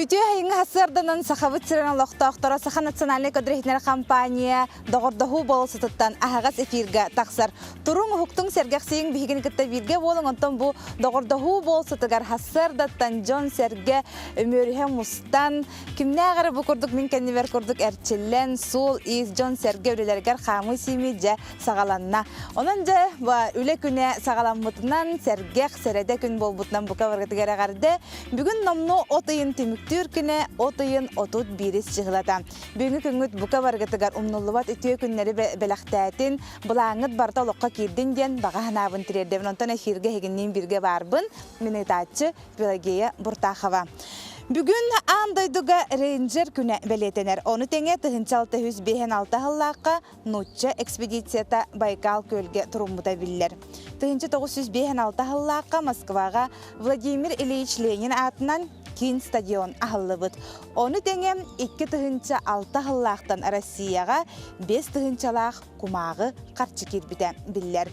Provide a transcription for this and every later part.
Үтүе хайыңа хасырданын сахабыт сирен лохтоқтора Саха национальный кадрихнер компания доғырдаху болысытыттан ахагас эфирга тақсар. Турун хуктың сергексейін бігін кітті бирге болың, онтан бұ доғырдаху болысытыгар хасырдаттан Джон Серге өмөріхе мустан. Кімне ағары бұ күрдік, мен кәнневер күрдік әрчілен, сул, из Джон Серге өлелергер қамы сими жа сағаланна. Онан жа үле күне сағаламытынан Сергех середе күн бол бұтынан бұқа варгатыгар ағарды. Бүгін номну отыйын Түркіне отыйын отут бирис чығылата. Бүгінгі күнгіт бұқа барғытығар умнуллыват үтіе күннері бәліқтәтін бұлаңыт барта олыққа керден ден баға ханабын тірердевін. Онтан әхирге хегіннен бірге барбын. Минетатчы Пелагея Буртахова. Бүгін андайдыға рейнджер күні бәлетенер. Оны тәңе тұхынчалты 156 ғыллаққа нұтчы экспедицията Байкал көлге тұрымыда білілер. Тұхынчы 956 ғыллаққа Москваға Владимир Ильич Ленин атынан Кин стадион ахыллыбыт. Оны тәңе 2-6 ғыллақтан Россияға 5 тұхынчалақ кумағы қарчы кербіді білілер.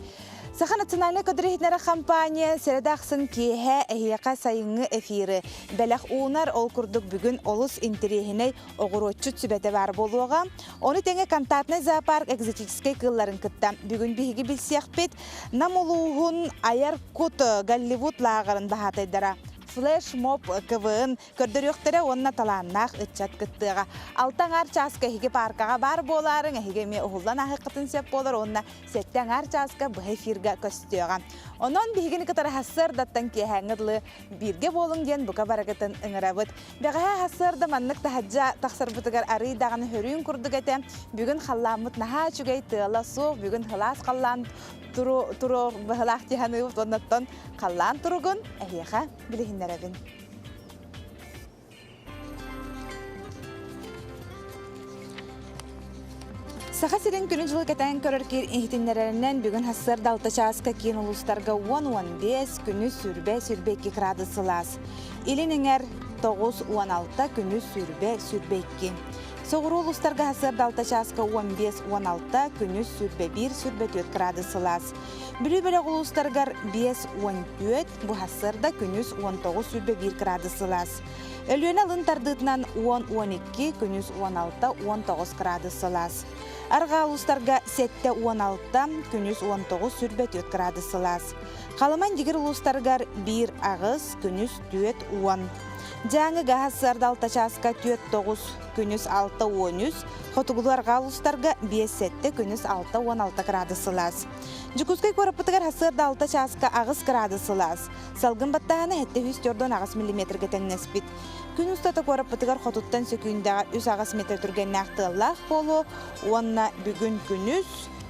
Саха национальный кадрихнер компания середақсын кейе әйеқа сайыңы эфирі. Бәләқ уынар ол күрдік бүгін олыс интерехіней оғыротчы түбәті бар болуға. Оны тәңе контактный зоопарк экзотический кылларын кітті. Бүгін бігі білсеқ бет намылуғын аяр күт Голливуд лағырын бағатайдара. Флеш-моб кывын көрдіріқтері онына таланнақ үтчат кіттіға. Алтан арчасқа хеге паркаға бар боларын, хеге ме ұғылдан ақықытын сеп болар, онына сеттен арчасқа бұхай фирға көстіға. Онын бігіні кітары хасыр даттан кейхәңірлі бірге болың ден бұқа барағытын ұңырабыт. Бәғая хасырды маннық тахаджа тақсыр бұтығар арыйдағын хүрін күрдік әті. Бүгін қалламыт наға чүгей тыла соқ, бүгін хылас қаллан тұру бұғылақ тиханы ұқтонаттан қаллан тұрығын әйеға білігіндерәбін. Саха сирен күнін жылы кәтән көрір кер ихтинлерінен бүгін хасыр далта часқа кейін ұлыстарға 10-15 күні сүрбе 2 градусылас. Илініңер 9-16 күні сүрбе 2. Соғыру ұлыстарға хасыр далта часқа 15-16 күні сүрбе 1-4 градусылас. Бүлі-бөлі ұлыстарғар 5-14 бұ хасырда күніз 19-1 градусылас. Өліен алын тардытынан 10-12 күніз 16-19 градусылас. Арға ұлыстарға 7-16 күніз 19-4 градусылас. Қалыман дегір ұлыстарғар 1 ағыз күніз 4-10. Жаңы ғасыр далта часқа 4-9 күніз 6-13, қотығыларға ұлыстарға 5-7 күніз 6-16 градусылас. Жүкізгей көріпітігер ғасыр далта часқа ағыз градусылас. Салғын баттағаны 7-4 ағыз миллиметрге тәңнеспет. Күн ұстаты көріпітігер қотуттан сөкүйіндегі 3 ағыз метр түрген нақтылақ болу, онына бүгін күніз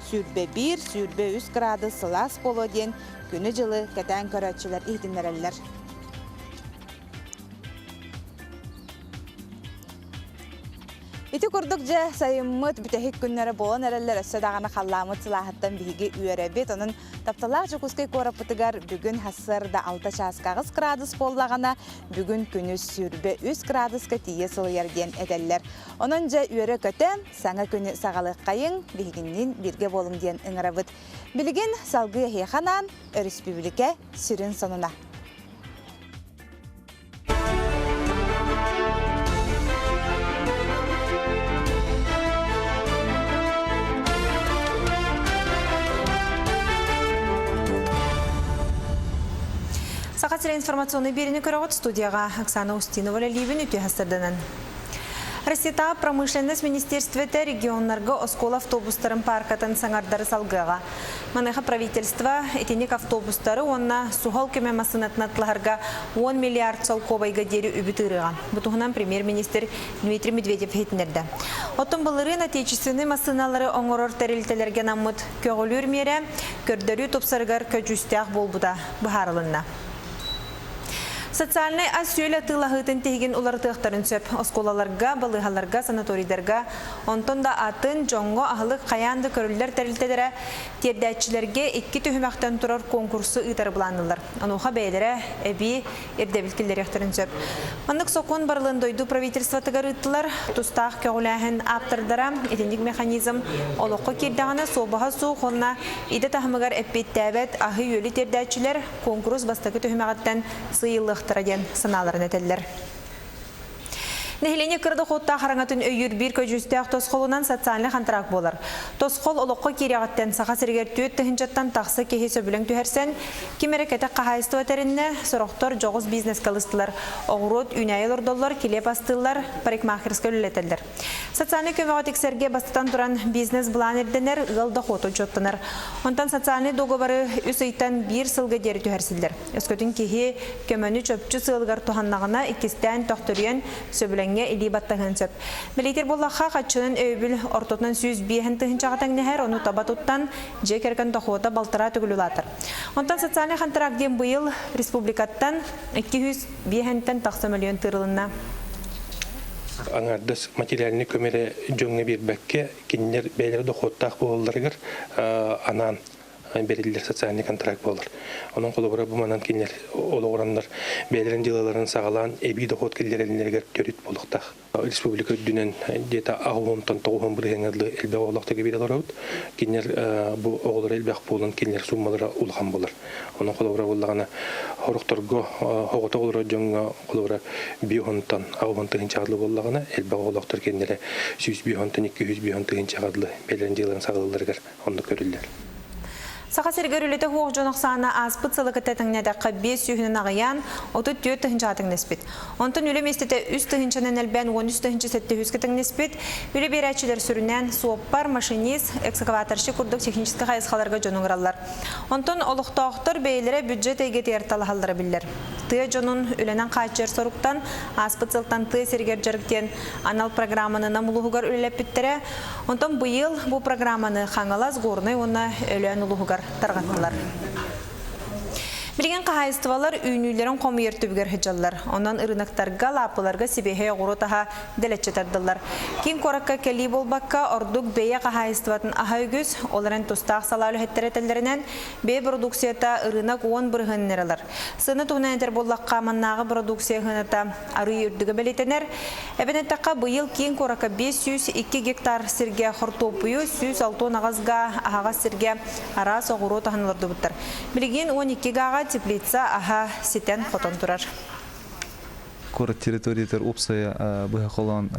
сүрбе 1, сүрбе 3 градусылас болу ден күні жылы кәтән көрәтшілер ихтінлерелер. Ити күрдік жа сайыммыт бүтәхік күннері болан әрелер өссі дағаны қалламыт сылағыттан бігі үйеребет. Оның тапталақ жүкізгей көріпітігер бүгін хасырда 6 часқағыз градус болағына бүгін күніз сүрбе 3 градусқа тие сылы ерден әдәлілер. Оның жа үйері көті саңа күні сағалық қайын бігіннен бірге болың ден ұңырабыт. Білген салғы хейханан республика сүрін сонына. Сақатсыра информационный беріні көріғыт студияға Оксана Устинова ләлейбін үте хастырданын. Россия промышленность министерстветі регионларға оскол автобустарын паркатын саңардары салғыға. Маныға правительство этенек автобустары онна сухал кеме масынатнатларға 10 миллиард салковайға дері үбітіріға. Бұтығынан премьер-министр Дмитрий Медведев хетінерді. Оттың бұлырын отечественный масыналары оңырыр тәрелтелерге намыт көгілер мере көрдері топсарығар көджістіғ болбуда бұхарылынна. Социальный асүйелі тылағытын тегін олартықтарын сөп осколаларға, балығаларға, санаторидарға, онтонда атын, жоңғы, ағылық, қаянды көрілдер тәрілтедері тердәтчілерге 2 түйімақтан тұрар конкурсы ұйтары бұланылар. Онуға бәйлері әбі ердебілкілер ектірін сөп. Мандық соқуын барлығын дойду правительство тығыр ұттылар, тұстақ кәғіләхін аптырдара, етіндік механизм олыққы кердіғаны собаға суық, онына иді тахымығар әппеттәбәт ағы өлі тердәтчілер конкурс бастықы түйімағаттан сыйылық Тараден саналарын әтелдер. Нехилене кырды хотта хараңатын өйір бір көжістіяқ тосқолынан социальный контракт болар. Тосқол олыққа кереғаттен сақа сіргер түйет тіхінчаттан тақсы кехе сөбілің түйерсен, кемерекеті қағайысты өтерінне сұрақтар жоғыз бизнес калыстылар. Оғырот, үнәйел ордолар, келеп астылар, парикмахерскі өлілетелдер. Социальный көмеға тексерге бастытан тұран бизнес бұлан ерденер ғылды қоту жоттынар. Онтан социальный доғыбары үс ыйтан бір сылғы дері түйерсілдер. Өскөтін кехе көмөні чөпчі сылғар туханнағына икістен тоқтырыен сөбіленге илі баттағын сөп. Білейтер болаққа қатшының өйбіл ортотынан сүйіз бейхін тіхін чағатан нәхер, оны табатуттан жекерген тоқуыта балтыра түгілілатыр. Онтан социальный контрактен бұйыл республикаттан 200 бейхінтен тақсы миллион тырылына. Аңардыс материалны көмері жоңы бір бәкке кенілер бәйлері доқуыттақ болыларығыр анан берилер социальный контракт болар. Onun kolubura bu manan kinler oluğuranlar beylerin dilaların sağalan ebi doqot kellerler görüt boluqtaq. Respublika dünen deta ağontan toğun bir hengedli elbaq olaqta gibi dalarut. Kinler bu oğullar elbaq bolan kinler summalara ulğan bolar. Onun kolubura bollağana horuqtorgo hoğota olur jonga kolubura bihontan ağontan hinçaqlı bollağana elbaq olaqtar kinlere 100 bihontan 200 bihontan hinçaqlı beylerin dilaların sağalarlar onu görürler. Сақа сергөрілеті хуқ жоноқсана аспыт сылықыттың нәдәққа 5 сүйінін ағиян, 34 тұхынча атың неспет. Онтын үлі местеті 3 тұхынчанын әлбән 13 тұхынча сәтті хүскітің неспет, үлі берәтшілер сүрінен суоппар, машинист, экскаваторшы күрдік техническі қайысқаларға жоныңыралар. Онтын олықтауқтыр бейлері бюджет егет ерталы халдары білдер. Тыя жонын үленен қайтжер соруқтан, аспыт сылықтан тыя сергер жарықтен анал программаны намылығығар үлілеп біттірі. Онтын бұйыл бұл программаны қаңалас ғорны оны өлен ұлығығар тарғатылар. Білген қағайыстывалар үйнүйлерін қомы ертүбігер хыджалар. Онан ырынақтарға лапыларға себехе ғұротаға дәлетче тардылар. Кен қораққа кәлі болбаққа ордук бейе қағайыстыватын аға өгіз, оларын тұстақ салалы хеттеретелерінен бей продукцията ырынақ 10 бірғыннералар. Сыны туғынан әтер боллаққа маннағы продукция ғыната ары үрдігі бәлетенер. Әбінеттаққа бұйыл кен қораққа 502 гектар сірге қортопыю, 106 ағазға ағаға сірге ара соғыротағыныларды бұттар. Білген 12 гаға теплица аха сетен хотон турар. Корот территориятер опсая быхаколан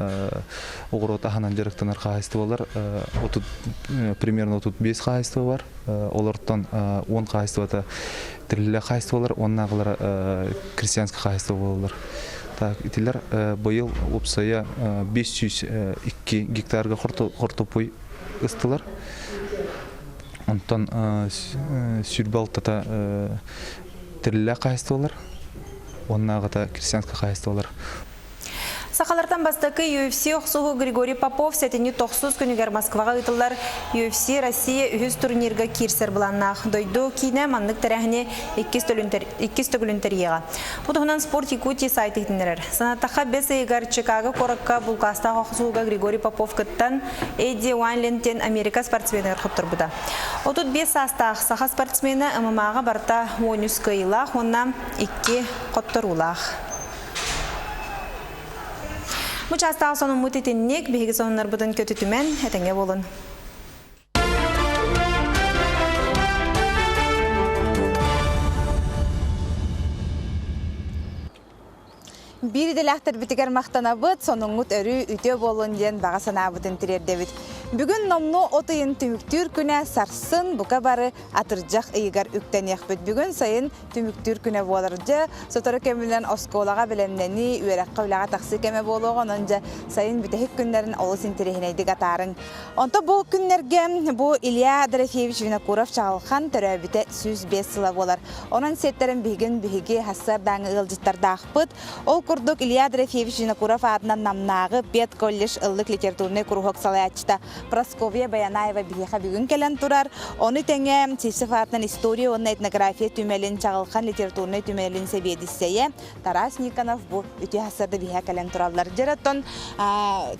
огорот аханан жарыктанар кайыстыбалар. Отут примерно отут 5 кайыстыба бар. Олардан 10 кайыстыбата тириле кайыстыбалар, оннагылар крестьянский кайыстыба болалар. Так, итилер быйыл опсая 502 гектарга кортопой ыстылар. Онтан сүрбалтата тириле кайыстыбалар. Оннағыта крестьянский қайыстылар. Сақалардан бастықы UFC оқсуғы Григорий Попов сәтіне 90 күнігер Москваға ұтылар UFC Россия үхіз турнирға кирсер бұланнақ. Дойду кейіне маңдық тәрәхіне 2 түгілінтер еға. Бұдығынан спорт Якутия сайты етіндерер. Санаттаққа 5 айығар Чикаго қорыққа Булқастағы оқсуға Григорий Попов күттан Эдди Уайнлендтен Америка спортсмені ұрқыптыр бұда. Отут 5 астақ сақа спортсмені ымымаға барта 13 күйілақ, оннан 2 қоттыр ұлақ. Мұчастағы соның мұтетіннек бейгі сонынлар бұдың көті түмен әтіңе болын. Bir dilahtar bitiger maqtanabıt, sonungut örü üte bolun diyen bağasana abıdın tirerdebit. Bugün nomnu otayın tümüktür küne sarsın buka barı atırcaq iyigar ükten yakbet. Bugün sayın tümüktür küne bolarca, sotarı kemilen oskolağa bilemleni, üyerekka ulağa taqsı keme boluğun önce sayın bitehik günlerin olus interihineydik atarın. Onta bu günlerge bu İlya Darafyevich Vinokurov çağılğan töröbite 105 sıla bolar. Onun setlerin bihigi hassar dağın ılcıttar dağıpıt. Ol kurduk İlya Darafyevich Vinokurov adından namnağı Pet Kollej ıllık literatürüne kuruhok salayatçıda. Praskovya Bayanayeva bihiqa bugün kelen turar. Onu tenge sifsifatının istoriya onun etnografiya tümelin çağılğan literatürüne tümelin seviyedisseye. Taras Nikanov bu ütü hasarda bihiqa kelen turallar. Jeraton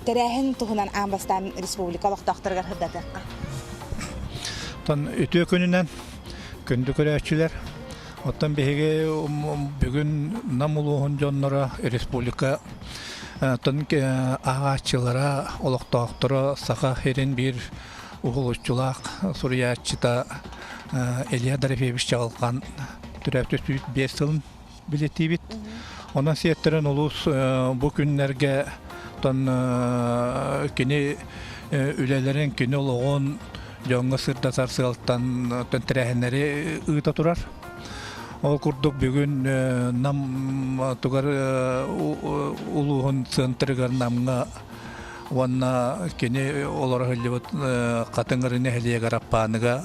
terehin tuhunan ambastan respublikalıq dağıtırgar hıddataqqa. Tan ütü könünden köndü köreçiler. Otan bihiqe bugün namuluğun jonlara respublika Tan ağaççılara, oluqtağıqtıra sağa herin bir uğuluşçulaq Suriyatçıda İlya Darafyevich çağılğan türəftüs 5 yılın bileti bit. Ondan siyetlerin oluz bu günlerge Оттан кини үлелерин кини олоғон жоңға сырдасар сылтан тәрәхенлері ыта турар. Ол курдук бүгүн нам тугар улуғын сынтыргар намга ванна кини олар хыллыбыт катыңырыны хелие гараппаныга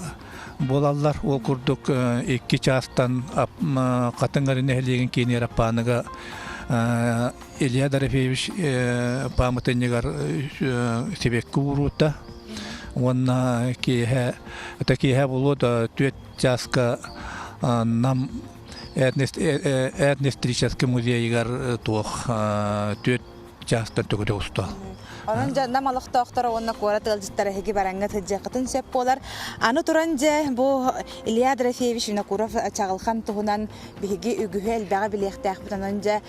болаллар. Ол курдук 2 частан катыңырыны хелиеген кини гараппаныга Илья Дорофеевич памятыннигар себекки урута. Ванна киһэ болот 4 частка нам этнический музейгар туох 4 частан төгөдө устал. Onun candan malıqtaqtara onna qora tılcıtlara hegi baranga tıcaqatın sep bolar. Аны turanca bu İlya Doroфеевич Vinokurov çağılxan tuğunan bihigi ügühü elbağa bileqtaq butanınca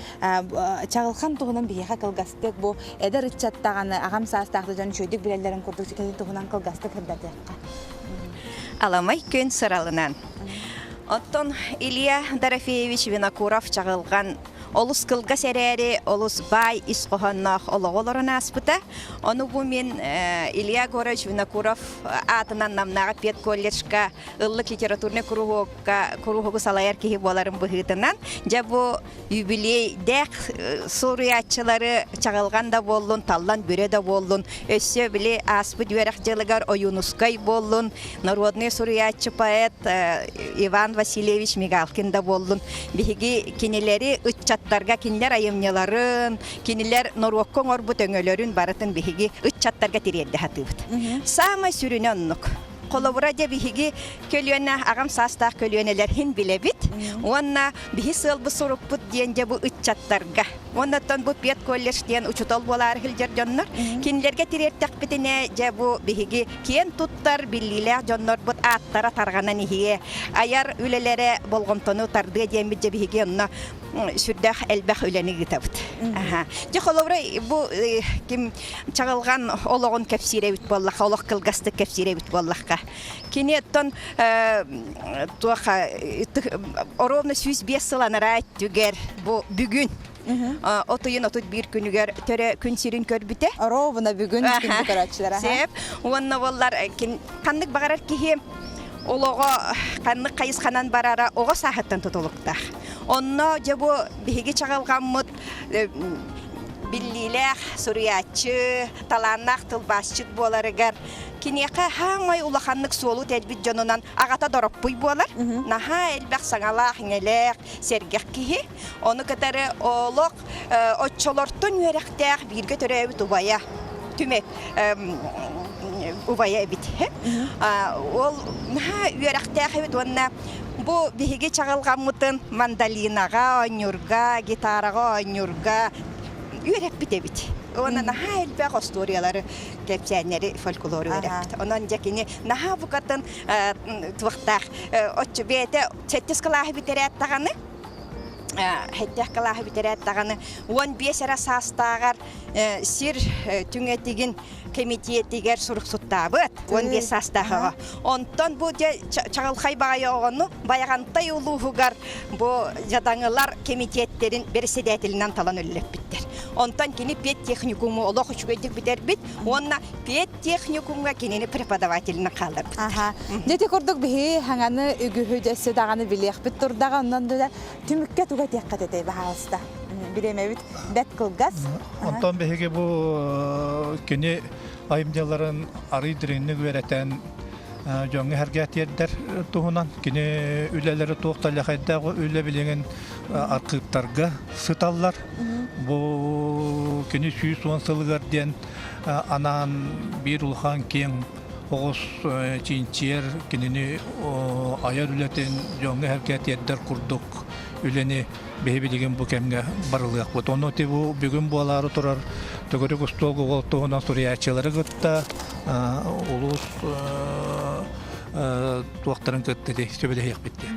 çağılxan tuğunan bihiqa kılgastık bu eder içattağını ağam saastaqdı canı şöydük bilellerin kurduk sikadın tuğunan kılgastık hırdadıqqa. Аламай көн сыралынан. Оттон Илья Дорофеевич Винокуров чағылған олус кылга серери, олус бай исқоғаннақ олығылырын аспыта. Оны бұл мен Илья Горович Винокуров атынан намнаға пет колледжка ыллық литературны күрухуғы салайар кейі боларын бұғытынан. Жа бұл юбилей дәқ сориятчылары чағылған да болын, таллан бүре да болын. Өссе біле аспы дүйерек жылығар ойунускай болын. Народный сориятчы поэт Иван Васильевич Мигалкин да болын. Беги кенелері ытчаттарға кинилер айымняларын, кинилер Норвоккон орбут өңөлөрүн барытын беги ытчаттарға тирелді хатыбыт. Сама сүрүнө оннук. Қолабыра де бихиги көлөне ағам састақ көлөнелерін білебіт. Онна бихи сылбы сұрықпыт дейінде бұл үтчаттарға. Оннаттан бұл пет колледж дейін ұчытол болар хілдер жоннар. Кинлерге тиреттек бітіне де бұл бихиги кен туттар білілер жоннар бұт аттара тарғанан ихие. Аяр үлелері болғымтону тарды дейін бітже бихиги онна сүрдәқ әлбәқ үлені гітабыт. Де қолабыра бұл кім чағылған олығын кәпсире бүт боллаққа, олық қылғасты кәпсире бүт боллаққа. Кенеттон ровно 105 сыланара түгер бүгін. Отойын отут бір күнігер түрі күн сирин көрбіте. Ровно бүгін күнді көрәтшілер. Сеп, онна олар қанлық бағарар кейі олығы қанлық қайысқанан барара оға сағаттан тұтылықтақ. Онна жабу бейге чағалған мұт биллилер, суриятчы, таланнақ тылбасчык боларыгар. Кинеқа хаңай улаханлык солу тәдбит жонунан ағата дороппуй болар. Наха әлбәқ саңалақ, ңелек, сергек кейі. Оны кітары олық отчолортын өректәқ бірге түрі өбіт ұбая. Түмек ұбая өбіт. Ол өректәқ өбіт онына бұл бейге чағылған мұтын мандалинаға, ойнюрға, гитараға, ойнюрға үйреп бітебіт. Ona naha elbaq istoriyaları, kepsənləri, folkloru öyrətdi. Onun cəkini naha bu qatın tuğdaq, otçu bəyətə çəttis qılahı bitərət dağını, həttəq qılahı bitərət dağını, 15 ara sastağar sir tüngətigin komitetiger suruq suttабыт, 15 sastağıға. Ondan bu çağılxay bağaya oğunu, bayağantay uluğugar bu jadаңылар komitetlerin bersedətilindən talan ölülep bittir. Ondan kini pet texnikumu olaq üçgöydük biter bit. Onna pet texnikumga kinini prepodavatelini qaldır bit. Aha. Neti kurduk bihi hangаны ügühüdesi dağını biliyek bit turdağı ondan da tümükke tuğa teqqat etey bahasta. Bilemebit bet kılgaz. Ondan bihige bu kini ayımcaların arıydırını öğreten Joңы әргәт ердер туһунан кини үлеләре тукталахайдагы үле билеген аркыптарга сыталлар. Бу кини сүйсүн сылгар ден анан бир улхан кең огос чинчер кинини аяр үлетен Joңы әргәт ердер курдук үлени бебилеген бу кемге барылык. Вот оны бу бүгүн булары турар. Төгөрүк устогу голтугунан суриячылары гытта улус туақтарын көттеді, сөбеле яқ бітті.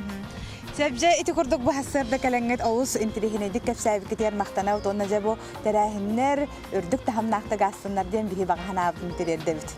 Sebce iti kurduk bu hasırda kalanget olus intirihinedik kapsayıp gitiyar maqtana utonna jabo terahinler ürdük tahamnaqta gassınlar diyen bihi bağa hanabın tirerdebit.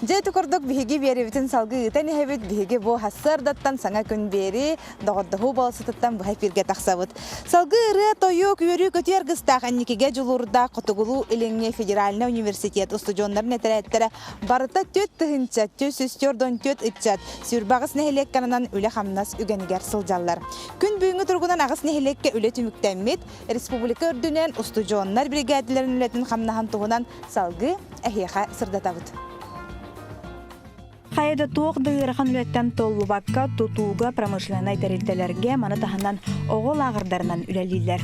Je iti kurduk bihigi beri bitin salgı iten ehebit bihigi bu hasırdattan sana gün beri doğurdahu bolsıtıttan bu hepirge taqsabıt. Salgı ırı toyuk yürü götüyer gıstaq annikige julurda Kotugulu İlinge Federalna Üniversitet ustujonların eterettere barıta töt tıhınçat, töt süstürdon töt ıtçat, sürbağız nehelek kananan üle hamnas ügeniger sıljallar. Gün büyüngü turgunan ağız nehelekke üle tümüktenmit, Respublika ördünen ustujonlar brigadilerin ületin hamnahan tuğunan salgı ehiyeha sırdatabıt. Хайда туох дыырахан үлеттен толлубакка тутууга промышленный терилтелерге маны таханан оғол ағырдарынан үлелилер.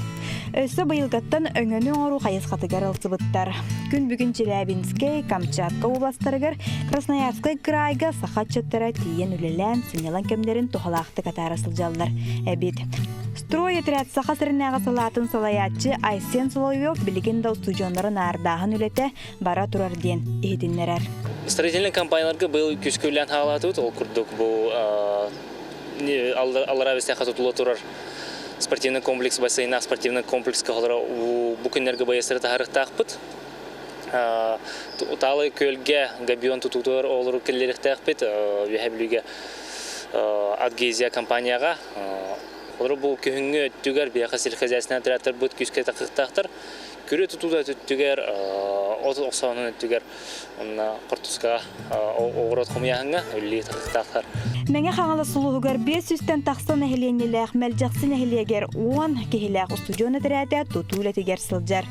Өссө быйылгаттан өңөнү оңору хайысқатыгар ылсыбыттар. Күн бүгін Челябинский, Камчатка областарыгар, Красноярский крайга сахатчаттара тиен үлелен сынялан кемдерин тухалақты катары сылжаллар. Эбит. Строй отряд саха сырынага салатын салаятчы Айсен Соловьев билигин да устужонларын ардагын үлете бара турар ден ehedinler. Строительный компанияларга был күскөлән халаты ул курдук бу аллара весте хатутулы турар спортивный комплекс бассейна спортивный комплекс калара бу күннәргә баясыры тарихтакпыт. Талы көлгә габион тутутур олору келлектакпыт вехәблүгә Адгезия компанияга олору бу күнгө түгәр бия хасил хәзәсенә тирәтер бут күскә тактактыр. Күрә тутуда түгәр Оксаны түгер онна Портуска огород хумяһыңа үлли тактактар. Меңе хаңалы сулугар 500-тен тақсан эхленилер мәлҗәксен эхлегер 10 кехиләк студионы тирәтә тутулетигер сылҗар.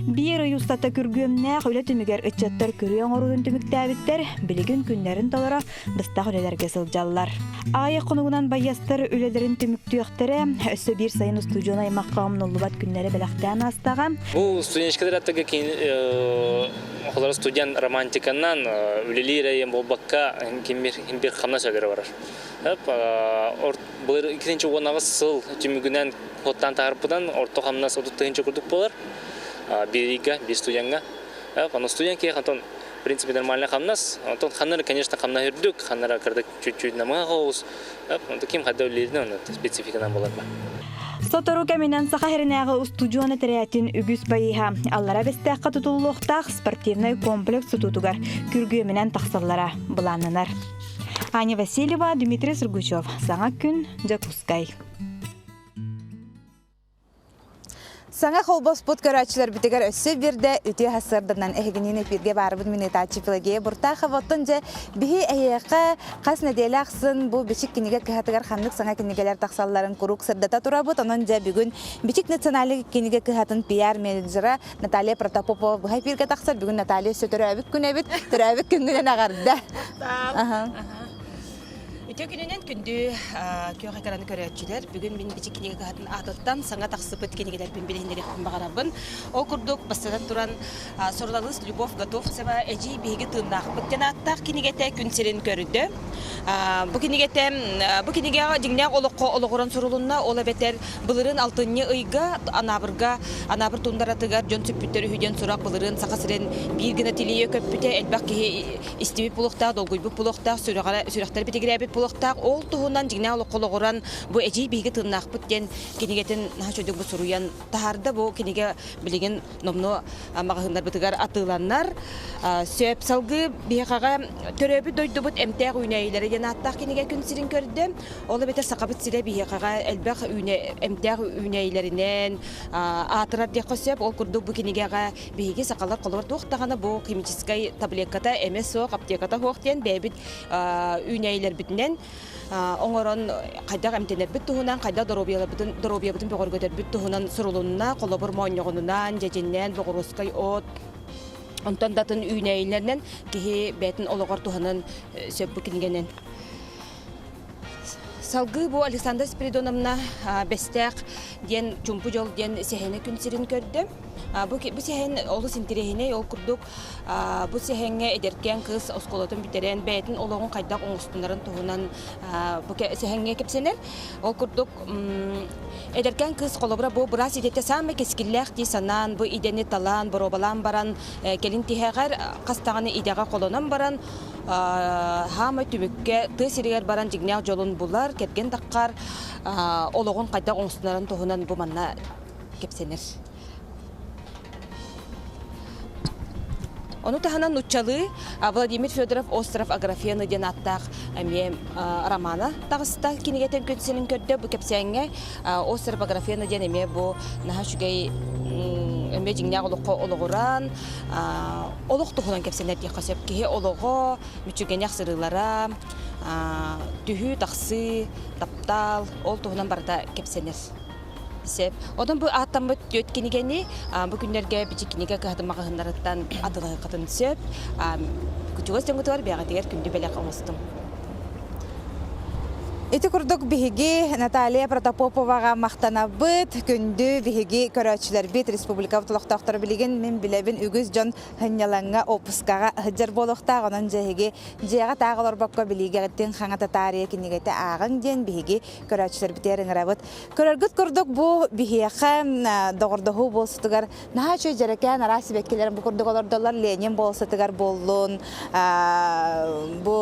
Бир юстата күргәмнә хәләтемигер ичәттәр көрәң орудын түмектәбиттер билеген күннәрен талара быстак үлеләргә сылҗаллар. Ай кунугунан баястыр үлеләрен түмектәктәре өсө бир сайын студионы мақам ноллубат күннәре беләктән астаган. Бу студенчка тирәтәгә Холар студент романтиканнан үлелире болбакка кимбир хамна шагыры бар. Булар икенче онагы сыл түмүгүнөн хоттан тарпыдан орто хамна сотуттыгынча курдук болар. Бирига, би студентга. Аны студентке хатон в принципе нормально хамнас. Антон ханнар, конечно, хамна хүрдүк, ханнара кырдык чуть-чуть намагыз. Таким хаддаллерден спецификадан болар. Сотору кәминен сақахерінәғы устудионы тірәтін үгіз байыға. Аллара бестәққа тұтулуқтақ спортивный комплекс тұтутугар күргөмінен тақсыллара бұланынар. Аня Васильева, Дмитрий Сургучев. Саңа күн, Джакускай. Саңа холбос подкарачылар битегер өссө бирде үтө хасырдынан эхигинин эфирге барбын минетачы пилаге бурта хаваттынже бихи эйеқа қас неделяқсын бу бичик киниге кыхатыгар ханнык саңа кинигелер тақсалларын курук сырдата турабыт. Онон же бүгүн бичик националдык киниге кыхатын пиар менеджера Наталья Протопопова бу эфирге тақсар. Бүгүн Наталья сөтөрөбүк күнөбүт, төрөбүк күнгүнөн агарда. Өтөкүнүнөн күндү күйөк экранды көрөтчүлөр бүгүн мен бичик кинеге катын атыттан саңа таксыпыт кинегелер бин билендери багарабын. Ол курдук бастадан туран Сорлалыс Любовь готов сева эжи биги тындак быттенаттак кинегете күнсерин көрдү. Бу кинегете бу кинеге жигнак олокко ологорон сурулунна ола бетер былырын алтынны ыйга анабыр тундаратыгар жон сүпүттөр үйдөн сурак былырын сакасырын бир гына тилие көппүтө элбак ки истиби булукта долгуйбу булукта сүрактар битигребит булуктак ол туһунан жигне олоккологоран бу эжи биги тыннакпыт ген кинегетин нахчодук бу суруян таарда бу кинеге билеген номно магындар бытыгар атыланнар сөп салгы бихага төрөбү дойдубут эмтег үйнөйлери жана аттак кинеге күнсирин көрдү. Ол бетер сакабыт сире бихага элбак эмтег үйнөйлеринен атырар деп көсөп ол курдук бу кинегега биги сакалар колор туктаганы бу химический таблетката эмес ок аптеката хоктен бебит үйнөйлер битинен оңорон кайда эмтенер бит туһунан кайда доробия бутун бөгөргөтөр бит туһунан сурулунна колобур мооньогунунан жежиннен бөгөрөскай от онтон датын үйнөйлеринен кихи бетин ологор туһунан сөппү кингенен салгы бу Александра Спиридоновна бестек ден жумпу жол ден сехене күнсирин көрдү. Бу сехен олус интерехине ол курдук бу сехенге эдеркен кыз осколотун битерен бетин ологун кайдак оңустунарын тугунан бу сехенге кепсенер ол курдук эдеркен кыз колобра бу брас идете самы кескиллех ди санан бу идени талан боробалан баран келин тихегер кастаганы идега колонан баран хама түбүкке тысиригер баран жигнег жолун булар кеткен таккар ологун кайдак оңустунарын тугунан бу манна кепсенер. Onu tahanan nutçalı Vladimir Fedorov Остров Аграфияны ден аттақ романы тағыста кенегетен көтсенің көрді бұл кепсәңе Остров Аграфияны ден әме бұл наға шүгей әме жіңнәғ олығыран олық тұғынан кепсенер де қасып кеге олығы мүчіргенек сырылара түхі тақсы таптал ол тұғынан барда кепсенер. Одан бұл аттамыт төт кенегені бұл күндерге бічі кенеге қағдымаға ғындарыттан атылығы қатын сөп. Күтігіз теңгітігер бәға дегер күнді бәлі қамыстым. Эти курдук биһиги Наталья Протопоповага мактанабыт күндү биһиги көрөчүлөр бит республика толуктактар билеген мен билебин үгүз жон хынялаңга опускага хыжар болохта онон жеги жега тагылар бакка билигеттен хаңата тария кинигете агын ден биһиги көрөчүлөр битерин рабыт көрөргүт курдук бу биһиха догордоху болсутугар нахачы жерекен араси беккелер бу курдук олордолар Ленин болсутугар боллун бу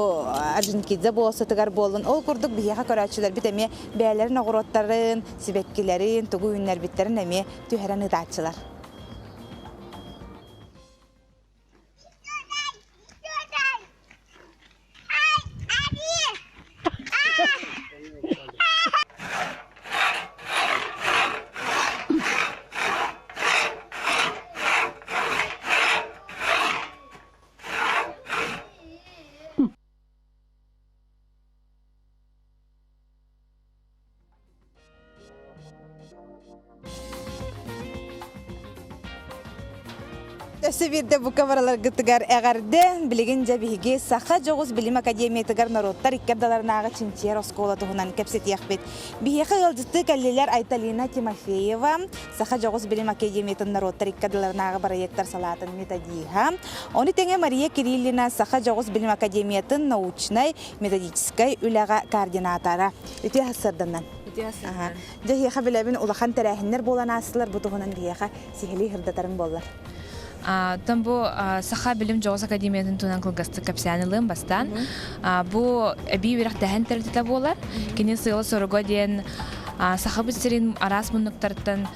Аржинкидзе болсутугар боллун ол курдук биһиха көрөчүлөр бит эми бээлерин огуроттарын сибеккилерин тугу үннер биттерин эми түһәрен ыдаатчылар. Сөбирде бу камералар гытыгар эгерде билеген жабиги саха жогуз билим академиятыгар народтар иккадаларнага чинчер оскола тугунан кепсет яхбет. Бихеха ылжытты каллелер Айталина Тимофеева саха жогуз билим академиятын народтар иккадаларнага проекттар салатын методиха. Оны теңе Мария Кириллина саха жогуз билим академиятын научной методической үлага координатора. Үтө хасырданнан. Жахиха билебин улахан тарахиннер болан асылар бу тугунан бихеха сихили хырдатарын боллар. Там бу саха билим жогус академиятын тунан кылгасты капсянылым бастан. Бу эби бирак тәһән тәртипте болар. Кини сыйлы сорго ден саха бистерин арас мунуктартан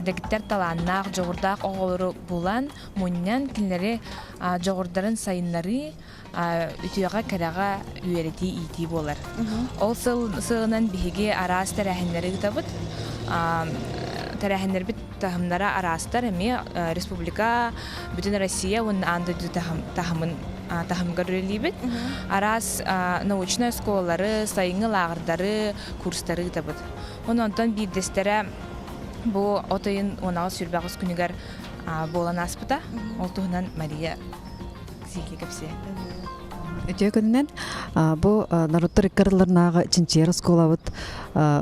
дегиттер таланнак жогурдак оголору булан муннан кинлери жогурдарын сайыннары үтүяга карага үйрәти ити болар. Ол сылынан биһиге арас тәрәһеннәре табыт. Тәрәһеннәр бит тахымнара арастар эми республика бүтүн Россия ун анды тахымга рөлибит. Арас научная школалары, сайынгы лагырдары, курстары табыт. Онтон бирдестере бу отойын онал сүрбагыс күнүгөр болан аспыта. Ол туһунан Мария сиги кепсе. Өтө күнүнөн бу народтар иккарларнага чинчер сколабыт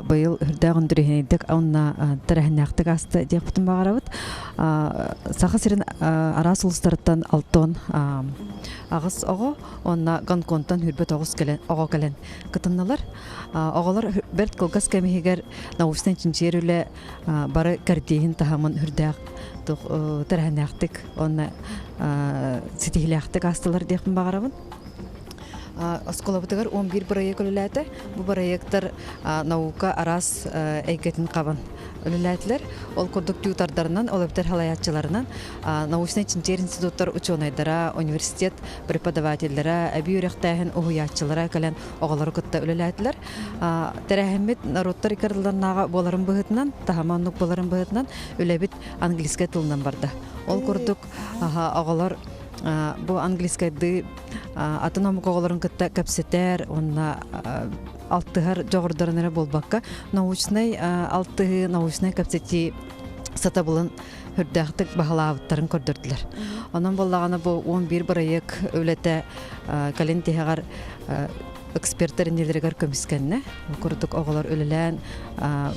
быйыл хүрдагын дүрехенедик онна тарахнактык асты деп бутун багарабыт. Саха сирин арас улустарыттан алтон агыс ого онна гонконтан хүрбөт огус келен ого келен кытынналар. Оголор берт колгас кемигер наустан чинчер үле бары картиhin тахамын хүрдаг тарахнактык онна ситихлактык астылар деп багарабыт. Осколабытыгар 11 проект өлеләте. Бу проекттар наука арас әйгәтен кабан өлеләтләр. Ол курдук тютардарынан, олептер халаятчыларынан научный чинчер институттар ученыйдара, университет преподавательләре, әби үрәхтәһен угыятчылары калан оголар кытта өлеләтләр. Тәрәһәммет народтар икарларнага боларын быгытнан, тахаманлык боларын быгытнан өләбит английский тылынан барды. Ол курдук оголар бу английскайды атоном коголорун кытта капсетер онна алтыгар жогордорунара болбакка научный научный капсети сата булын хүрдәхтик баһалаабыттарын көрдөрдүлөр. Онон боллаганы бу 11 проект өлете калентегар эксперттер нелерегер көміскенне. Курдук оғылар өлілән,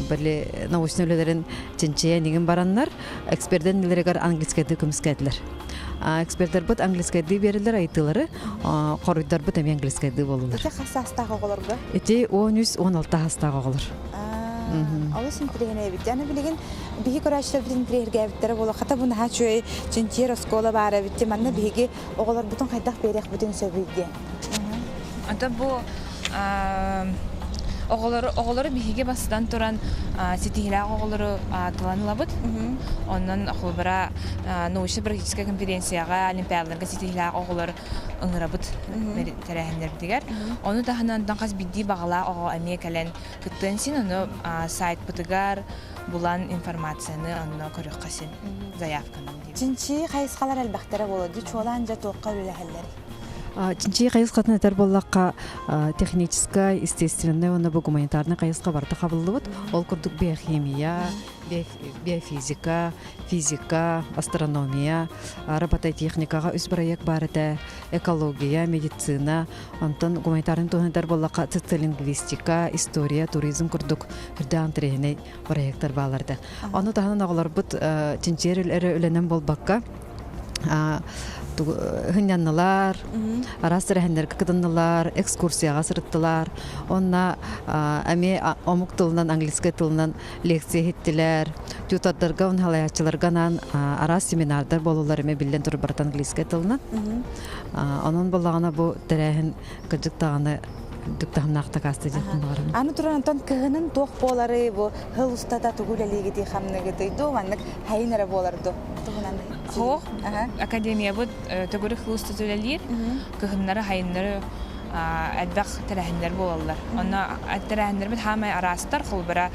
білі научный өлілерін чинчия неген бараннар, эксперттер нелерегер английскайды көміскәділер. Эксперттер бұд английскайды берілер айтылары, қорыйдар бұд әме английскайды болулар. Ете қасы астағы оғыларға? Ете 13-16 астағы оғылар. Олы синтирегіне бит. Яны билеген биһи көрәчләр битен тирергә биттәре була. Хата буны ха чөй чинтер школа бара битте. Манна биһиге оголар бутын кайдак берек бүтән сөбийде. Ата бу оголары биһиге бастан туран сетихилак оголары таланылабыт. Оннан ахылбара научно-практическая конференцияга олимпиадаларга сетихилак оголар ыңырабыт тәрәһендер дигәр. Оны таханан каз бидди багала ого америкален кыттын син аны сайт бутыгар булан информацияны аны көрөк касин заявканы. Чинчи кайыскалар албактары болду. Чоланжа тоққа үләһәлләр. Чинчи кайыскатын этер боллакка техническая, естественная, оны бу гуманитарный кайыска барда кабылдыбыт. Ол курдук биохимия, биофизика, физика, астрономия, робототехникага үз проект бар эте, экология, медицина, онтон гуманитарный туһундар боллакка социолингвистика, история, туризм курдук хүрдән треней проекттар баларды. Аны таханан агалар бут чинчерелере өленен болбакка хыняннылар, арас тәрәһендерге кытыннылар, экскурсияга сырыттылар. Онна әме омук тылынан, английский тылынан лекция хиттиләр. Тютардарга, халаячыларганан арас семинардар болулар әме билден турып барат английский тылынан. Онон боллагана бу тәрәһен кыжыктаганы дуктахнакта касты жактын барам. Аны туран антон кыгынын тоқ болары бу хыл устата тугулелеги ди хамныгы дейду, маннык хайнара боларды. Тугунан. Хох академия бу төгүрү хлуста төлелир. Кыгыннары хайнары әлбәк тәрәһендер болалар. Аны тәрәһендер бит хамай арастар хулбара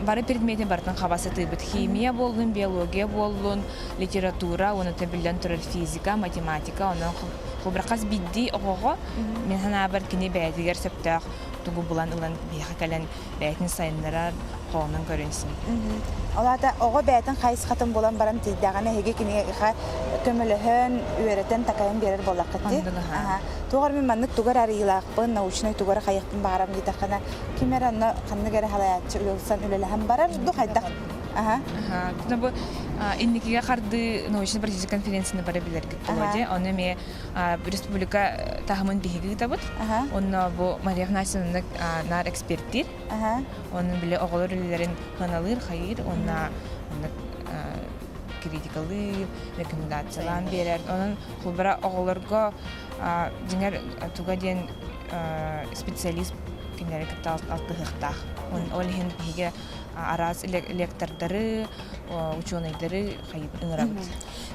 бары предмети бартын хабасы тыбыт химия болдун, биология болдун, литература, оны табилден турар физика, математика, оны хулбаракас бидди огого мен хана бар кини бәйтигер септак тугу булан ылан бияха кален бәйтин сайыннара хоонун көрүнсүн. Олата ого бәйтин кайыс хатын болан баран тиддаганы хеге кини көмөлөһөн үйрөтен такайын берер боллаккыты. Тугар мен маннык тугар арыйлакпын, научный тугар кайыкпын барам дитакана кимеранны канныгары халаячы үлөлсөн үлөлөһөн барар ду кайдак. Бу инникиге карды научно-практический конференцияны бара билер гитте воде. Оны ме республика тахмын биһиги табыт. Онна бу Мария Игнатьевна нар эксперттир. Onun bile oğullar ülelerin kanalır, hayır, ona kritikalı rekomendasyonlar verir. Onun kulbara oğullarga diğer tuğaden spesyalist kimleri altı hıhtah. Onun olhen bihe araz elektrikleri, uçonayları hayır ınırabıt.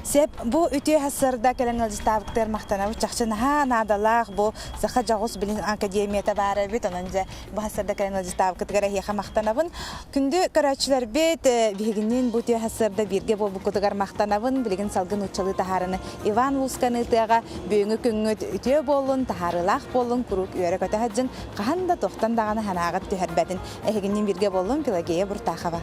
Sep bu ütü hasırda kelen stavıklar mahtana uçakçın ha nadalar bu zaha jağus bilin akademiyada bara bit onunca bu hasırda kelen stavıklar hiya mahtanabın kündü karaçlar bit biginin bu ütü hasırda birge bu kutugar mahtanabın bilgin salgın uçalı taharını Ivan Vuskanı taga büyüngü küngüt ütü bolun taharılaq bolun kuruk yörek ötehacın qahanda toxtan dağını hanagat tüherbedin ehiginin birge bolun Pelageya Burtaxova.